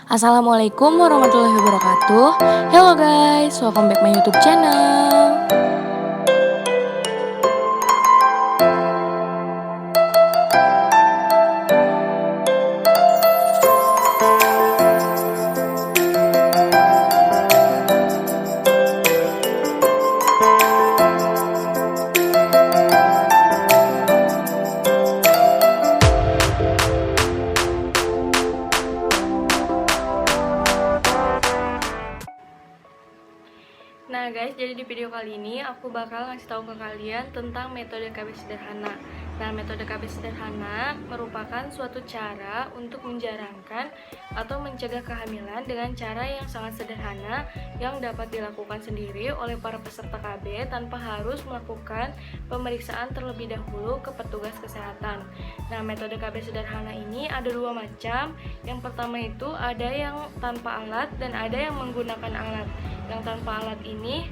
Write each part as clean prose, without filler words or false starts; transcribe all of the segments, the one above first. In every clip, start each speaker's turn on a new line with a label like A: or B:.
A: Assalamualaikum warahmatullahi wabarakatuh. Hello guys, welcome back my YouTube channel. Nah guys, jadi di video kali ini aku bakal ngasih tahu ke kalian tentang metode KB sederhana. Nah, metode KB sederhana merupakan suatu cara untuk menjarangkan atau mencegah kehamilan dengan cara yang sangat sederhana yang dapat dilakukan sendiri oleh para peserta KB tanpa harus melakukan pemeriksaan terlebih dahulu ke petugas kesehatan. Nah, metode KB sederhana ini ada dua macam. Yang pertama itu ada yang tanpa alat dan ada yang menggunakan alat. Yang tanpa alat ini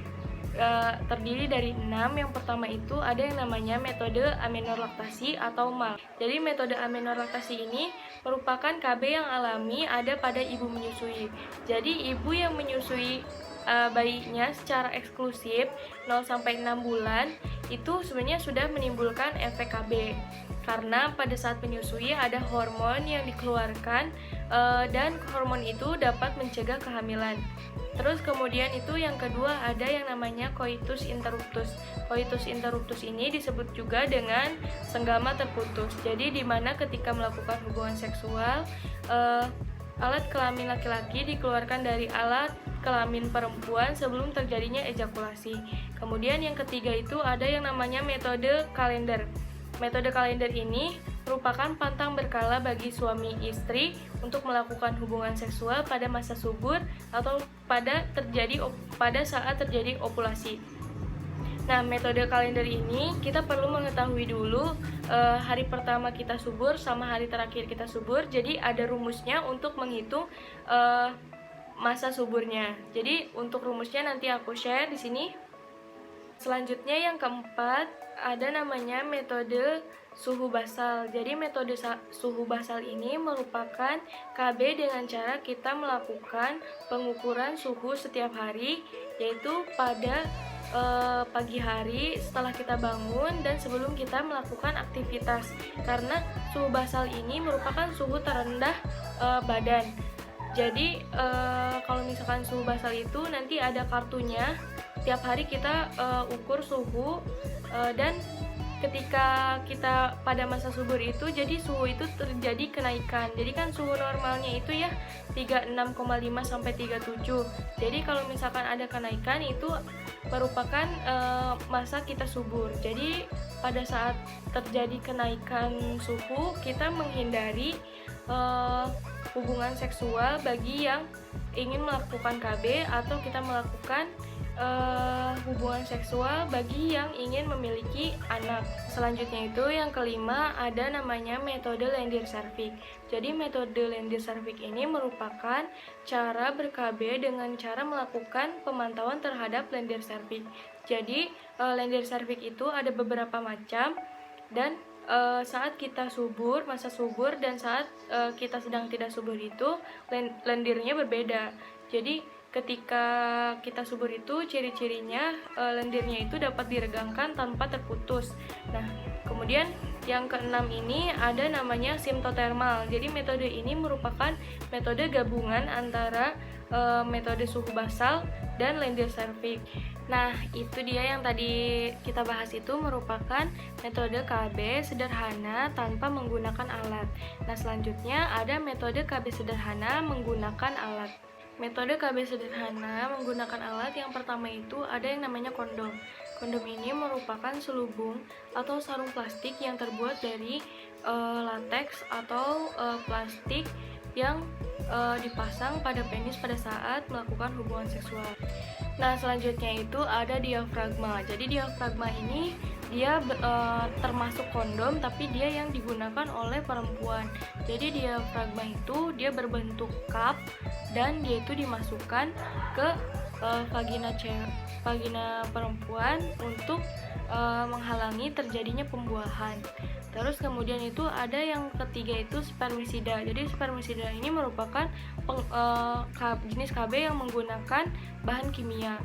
A: terdiri dari 6. Yang pertama itu ada yang namanya metode amenorlaktasi atau MAL. Jadi metode amenorlaktasi ini merupakan KB yang alami ada pada ibu menyusui. Jadi ibu yang menyusui bayinya secara eksklusif 0-6 bulan itu sebenarnya sudah menimbulkan efek KB karena pada saat menyusui ada hormon yang dikeluarkan dan hormon itu dapat mencegah kehamilan. Terus kemudian itu yang kedua ada yang namanya coitus interruptus. Coitus interruptus ini disebut juga dengan senggama terputus. Jadi di mana ketika melakukan hubungan seksual alat kelamin laki-laki dikeluarkan dari alat kelamin perempuan sebelum terjadinya ejakulasi. Kemudian yang ketiga itu ada yang namanya metode kalender. Metode kalender ini merupakan pantang berkala bagi suami istri untuk melakukan hubungan seksual pada masa subur atau pada saat terjadi ovulasi. Nah, metode kalender ini kita perlu mengetahui dulu hari pertama kita subur sama hari terakhir kita subur. Jadi ada rumusnya untuk menghitung masa suburnya. Jadi untuk rumusnya nanti aku share di sini. Selanjutnya yang keempat ada namanya metode suhu basal. Jadi metode suhu basal ini merupakan KB dengan cara kita melakukan pengukuran suhu setiap hari, yaitu pada pagi hari setelah kita bangun dan sebelum kita melakukan aktivitas. Karena suhu basal ini merupakan suhu terendah badan. Jadi kalau misalkan suhu basal itu nanti ada kartunya. Tiap hari kita ukur suhu dan ketika kita pada masa subur itu jadi suhu itu terjadi kenaikan. Jadi kan suhu normalnya itu ya 36,5 sampai 37. Jadi kalau misalkan ada kenaikan itu merupakan masa kita subur. Jadi pada saat terjadi kenaikan suhu kita menghindari hubungan seksual bagi yang ingin melakukan KB atau kita melakukan hubungan seksual bagi yang ingin memiliki anak. Selanjutnya itu yang kelima ada namanya metode lendir cervix. Jadi metode lendir cervix ini merupakan cara ber-KB dengan cara melakukan pemantauan terhadap lendir cervix. Jadi lendir cervix itu ada beberapa macam dan saat kita subur, masa subur dan saat kita sedang tidak subur itu lendirnya berbeda. Jadi ketika kita subur itu ciri-cirinya lendirnya itu dapat diregangkan tanpa terputus. Nah, kemudian yang keenam ini ada namanya simptotermal. Jadi metode ini merupakan metode gabungan antara metode suhu basal dan lendir cervix. Nah, itu dia yang tadi kita bahas itu merupakan metode KB sederhana tanpa menggunakan alat. Nah, selanjutnya ada metode KB sederhana menggunakan alat. Metode KB sederhana menggunakan alat yang pertama itu ada yang namanya kondom. Kondom ini merupakan selubung atau sarung plastik yang terbuat dari lateks atau plastik yang dipasang pada penis pada saat melakukan hubungan seksual. Nah, selanjutnya itu ada diafragma. Jadi diafragma ini dia termasuk kondom tapi dia yang digunakan oleh perempuan. Jadi diafragma itu dia berbentuk cup dan dia itu dimasukkan ke vagina perempuan untuk menghalangi terjadinya pembuahan. Terus kemudian itu ada yang ketiga itu spermisida. Jadi spermisida ini merupakan jenis KB yang menggunakan bahan kimia.